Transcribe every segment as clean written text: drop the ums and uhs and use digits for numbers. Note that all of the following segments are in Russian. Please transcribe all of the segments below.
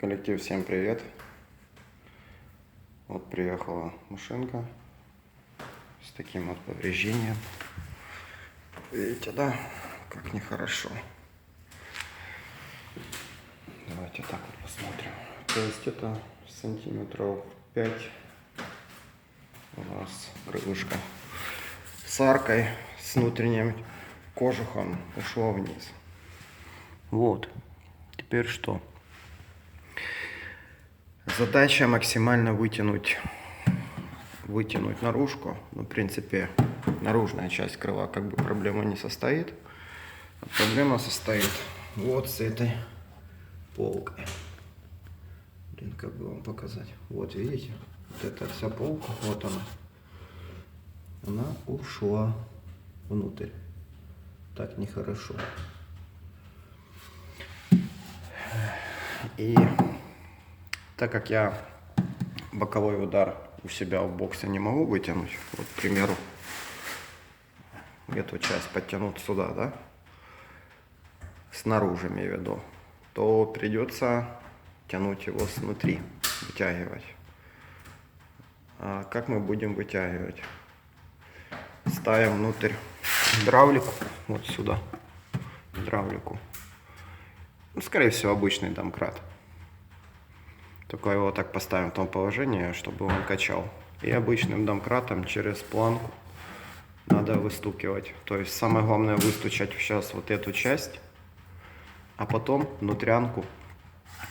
Коллектив, всем привет! Вот приехала машинка с таким вот повреждением. Видите, да, как нехорошо. Давайте так вот посмотрим. То есть это сантиметров 5 у нас крылышко с аркой, с внутренним кожухом ушло вниз. Вот, теперь что? Задача максимально вытянуть наружку. Ну, в принципе, наружная часть крыла как бы проблема не состоит. А проблема состоит вот с этой полкой. Блин, как бы вам показать? Вот, видите? Вот эта вся полка, вот она ушла внутрь. Так нехорошо. И так как я боковой удар у себя в боксе не могу вытянуть, вот, к примеру, эту часть подтянуть сюда, да, снаружи имею в виду, то придется тянуть его снутри, вытягивать. А как мы будем вытягивать? Ставим внутрь гидравлику, вот сюда, гидравлику. Ну, скорее всего, обычный домкрат. Только его так поставим в том положении, чтобы он качал. И обычным домкратом через планку надо выстукивать. То есть самое главное выстучать сейчас вот эту часть, а потом внутрянку.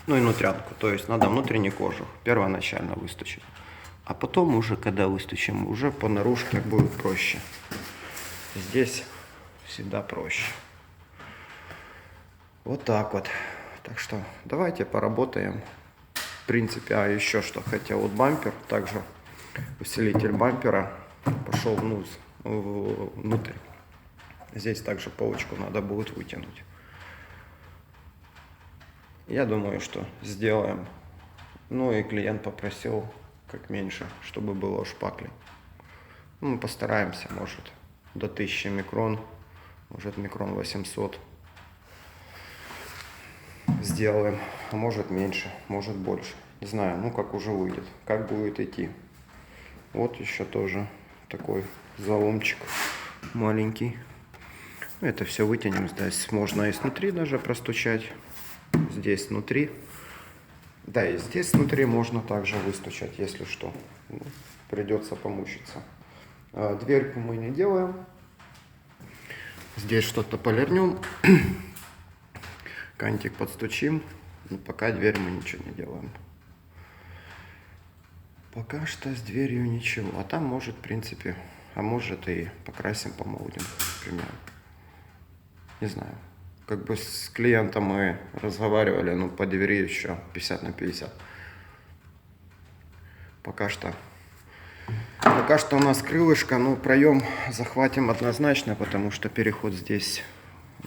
Ну и внутрянку. То есть надо внутренний кожух первоначально выстучить. А потом уже, когда выстучим, уже по наружке будет проще. Здесь всегда проще. Вот так вот. Так что давайте поработаем. В принципе, а еще что хотел, вот бампер, также усилитель бампера пошел внутрь. Здесь также полочку надо будет вытянуть. Я думаю, что сделаем. Ну и клиент попросил как меньше, чтобы было шпакли. Ну, мы постараемся, может до 1000 микрон, может микрон 800 сделаем, а может меньше, может больше. Не знаю, ну как уже выйдет, как будет идти. Вот еще тоже такой заломчик маленький. Это все вытянем. Здесь можно и снутри даже простучать. Здесь внутри. Да, и здесь внутри можно также выстучать, если что. Ну, придется помучиться. Дверьку мы не делаем. Здесь что-то полирнем. Кантик подстучим. Но пока дверь мы ничего не делаем. Пока что с дверью ничего. А там может, в принципе, а может и покрасим, помолдим, например. Не знаю. Как бы с клиентом мы разговаривали, ну, по двери еще 50/50. Пока что у нас крылышко, ну, проем захватим однозначно, потому что переход здесь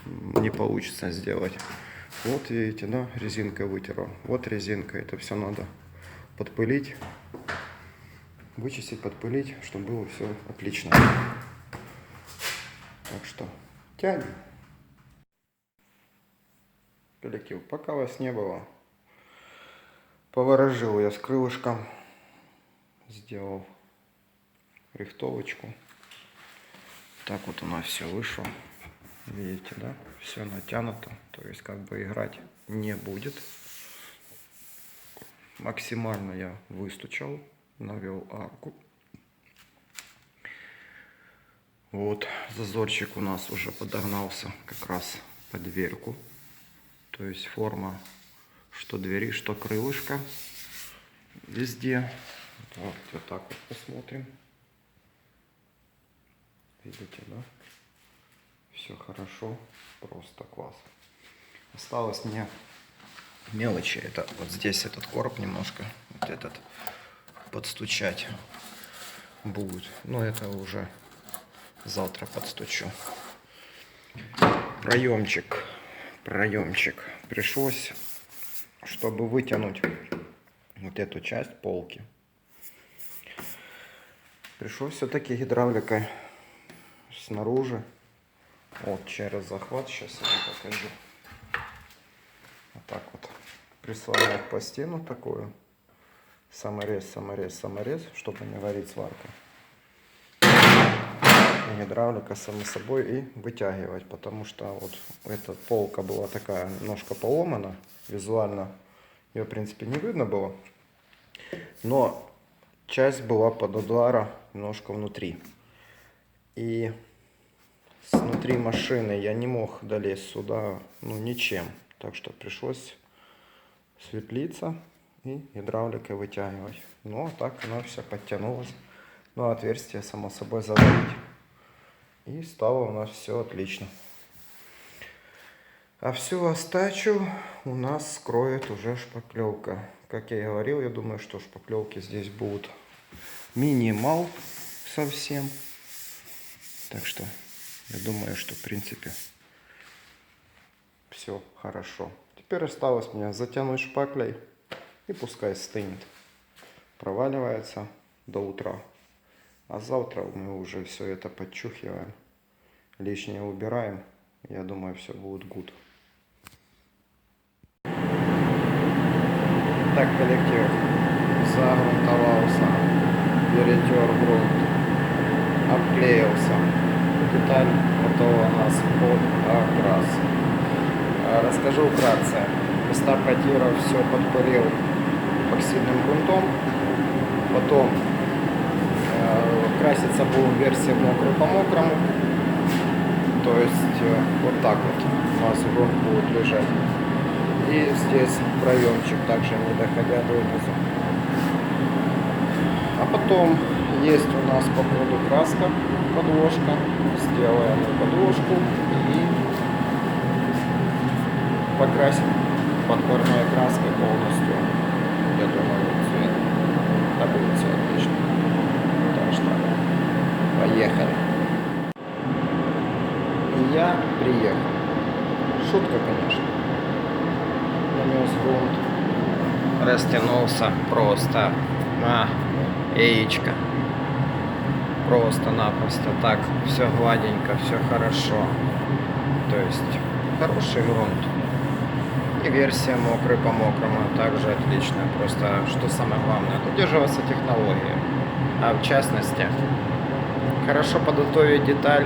не получится сделать. Вот видите, да, резинкой вытерла. Вот резинка, это все надо подпылить, вычистить, подпылить, чтобы было все отлично. Так что тянем. Коллектив, пока вас не было, поворожил я с крылышком, сделал рихтовочку. Так вот у нас все вышло. Видите, да? Все натянуто. То есть как бы играть не будет. Максимально я выстучал, навел арку. Вот зазорчик у нас уже подогнался как раз под дверку. То есть форма что двери, что крылышко. Везде. Вот так вот посмотрим. Видите, да? Все хорошо, просто класс. Осталось мне мелочи. Это вот здесь этот короб немножко, вот этот подстучать будет. Но это уже завтра подстучу. Проемчик. Пришлось, чтобы вытянуть вот эту часть полки. Пришлось все-таки гидравликой снаружи. Вот через захват, сейчас я вам покажу. Вот так вот прислоняет пластину такую. Саморез, саморез, саморез, чтобы не варить сварка. И гидравлика само собой и вытягивать, потому что вот эта полка была такая немножко поломана визуально. Ее в принципе не видно было. Но часть была под удара немножко внутри. И снутри машины я не мог долезть сюда ничем. Так что пришлось светлиться и гидравликой вытягивать. Ну, а так оно все подтянулось. Ну, а отверстие, само собой, заварить. И стало у нас все отлично. А всю остачу у нас скроет уже шпаклевка. Как я и говорил, я думаю, что шпаклевки здесь будут минимал совсем. Так что я думаю, что в принципе все хорошо. Теперь осталось мне затянуть шпаклей и пускай стынет. Проваливается до утра. А завтра мы уже все это подчухиваем. Лишнее убираем. Я думаю, все будет good. Так, коллектив загрунтовался, перетер грунт, обклеился. Деталь готова у нас под окрас. Расскажу вкратце. Места потира все подпылил эпоксидным грунтом. Потом краситься будем в версии мокрый по мокрому. То есть вот так вот у нас грунт будет лежать. И здесь проемчик также не доходя до низу. А потом есть у нас по ходу краска, подложка. Сделаем подложку и покрасим подпорной краской полностью. Я думаю, цвет. Да будет все отлично. Так что поехали. И я приехал. Шутка, конечно. Нанес грунт. Растянулся просто на яичко. Просто-напросто так. Все гладенько, все хорошо. То есть хороший грунт. И версия мокрый по мокрому также отличная. Просто что самое главное, придерживаться технологии. А в частности, хорошо подготовить деталь,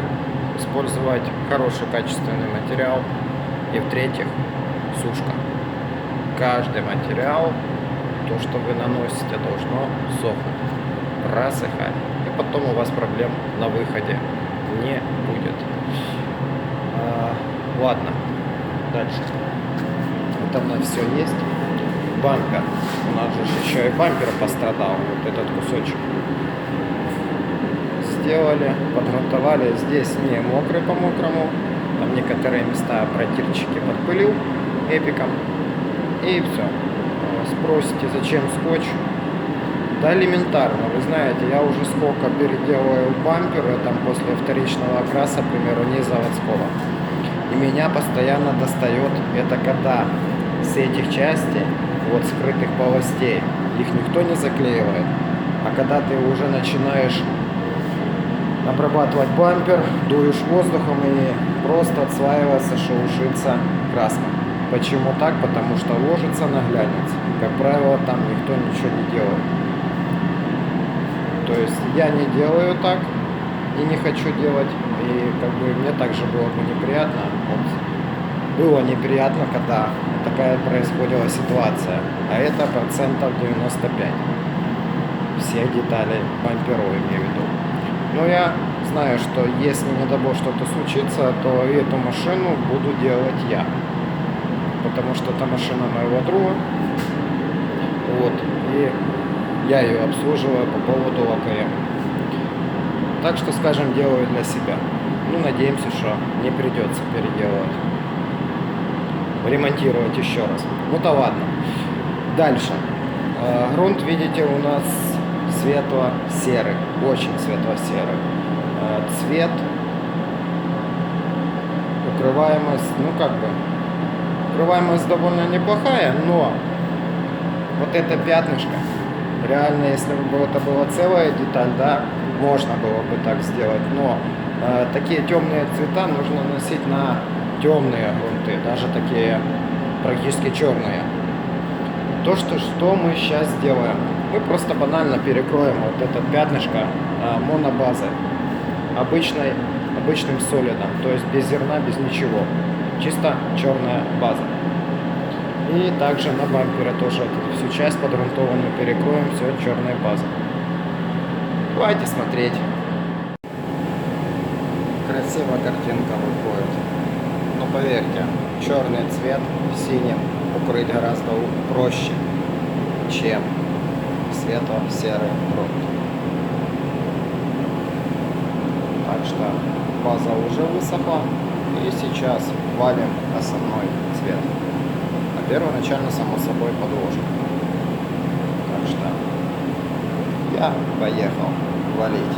использовать хороший качественный материал. И в-третьих, сушка. Каждый материал, то, что вы наносите, должно сохнуть, просыхать. И потом у вас проблем на выходе не будет. Ладно, дальше. Это у нас все есть. Бампер. У нас же еще и бампер пострадал. Вот этот кусочек. Сделали, подготовили. Здесь не мокрый по мокрому. Там некоторые места протирчики подпылил эпиком. И все. Спросите, зачем скотч? Да элементарно. Вы знаете, я уже сколько переделываю бамперы там после вторичного окраса, к примеру, не заводского. И меня постоянно достает, это когда с этих частей, вот скрытых полостей, их никто не заклеивает. А когда ты уже начинаешь обрабатывать бампер, дуешь воздухом и просто отслаивается, шелушится краска. Почему так? Потому что ложится на глянец. Как правило, там никто ничего не делает. То есть я не делаю так и не хочу делать. И как бы мне также было бы неприятно. Вот, было неприятно, когда такая происходила ситуация. А это процентов 95. Все детали бамперов имею в виду. Но я знаю, что если не дай бог что-то случится, то эту машину буду делать я. Потому что это машина моего друга. Вот. И я ее обслуживаю по поводу ЛКМ. Так что, скажем, делаю для себя. Ну, надеемся, что не придется переделывать. Ремонтировать еще раз. Ну да ладно. Дальше. Грунт, видите, у нас светло-серый. Очень светло-серый. Цвет. Укрываемость, ну как бы. Укрываемость довольно неплохая, но вот это пятнышко, реально, если бы это была целая деталь, да, можно было бы так сделать, но такие темные цвета нужно носить на темные грунты, даже такие практически черные. Что мы сейчас сделаем? Мы просто банально перекроем вот это пятнышко монобазы обычным солидом, то есть без зерна, без ничего. Чисто черная база. И также на бампере тоже всю часть подрунтованную перекроем, все черной базой. Давайте смотреть. Красивая картинка выходит. Но поверьте, черный цвет синим укрыть гораздо проще, чем светло-серый грунт. Так что база уже высохла, и сейчас валим основной цвет. А первоначально, само собой, подложка. Так что я поехал валить.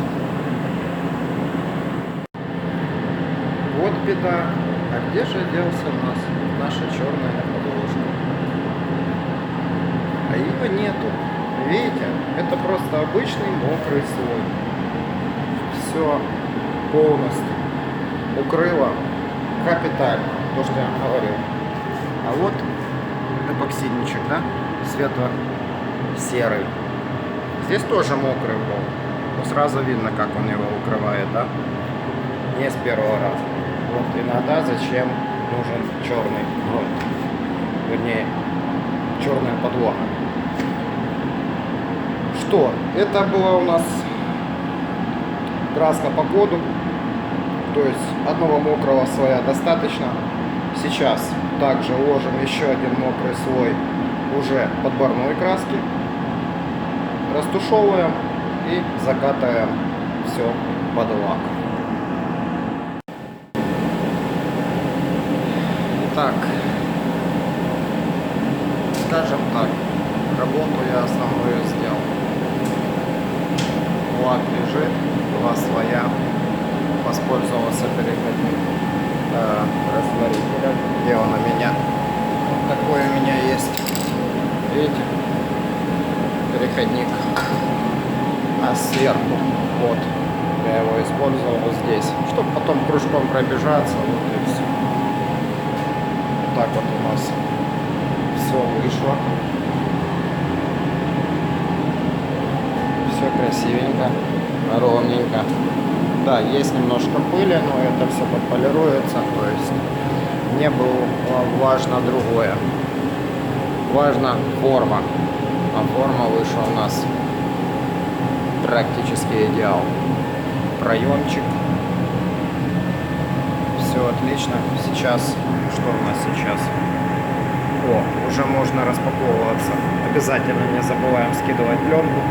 Вот беда. А где же делся у нас наша черная подложка? А его нету. Видите? Это просто обычный мокрый слой. Все полностью укрыло капитально. То, что я вам говорил. А вот эпоксидничек, да? Светло-серый. Здесь тоже мокрый был. Но сразу видно, как он его укрывает, да? Не с первого раза. Вот иногда зачем нужен черный грунт, вернее черная подлога. Что? Это была у нас краска по коду, то есть одного мокрого слоя достаточно. Сейчас также ложим еще один мокрый слой уже подборной краски, растушевываем и закатываем все под лак. Так, скажем так, работу я основную сделал. Лак лежит, 2 слоя, воспользовался переходным растворителем, где он у меня, вот такой у меня есть, видите, переходник, а сверху, вот, я его использовал вот здесь, чтобы потом кружком пробежаться, вот и все. Так вот у нас все вышло. Все красивенько, ровненько. Да, есть немножко пыли, но это все подполируется. То есть мне было важно другое. Важна форма. А форма вышла у нас практически идеал. Проемчик. Все отлично. Сейчас, что у нас сейчас? О, уже можно распаковываться. Обязательно не забываем скидывать пленку,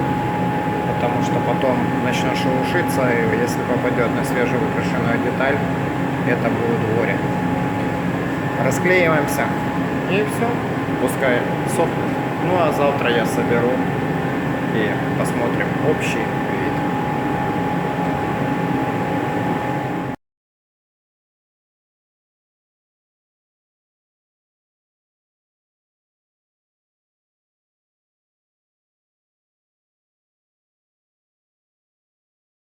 потому что потом начнет шелушиться, и если попадет на свежевыкрашенную деталь, это будет горе. Расклеиваемся, и все. Пускай сохнет. Ну а завтра я соберу и посмотрим общий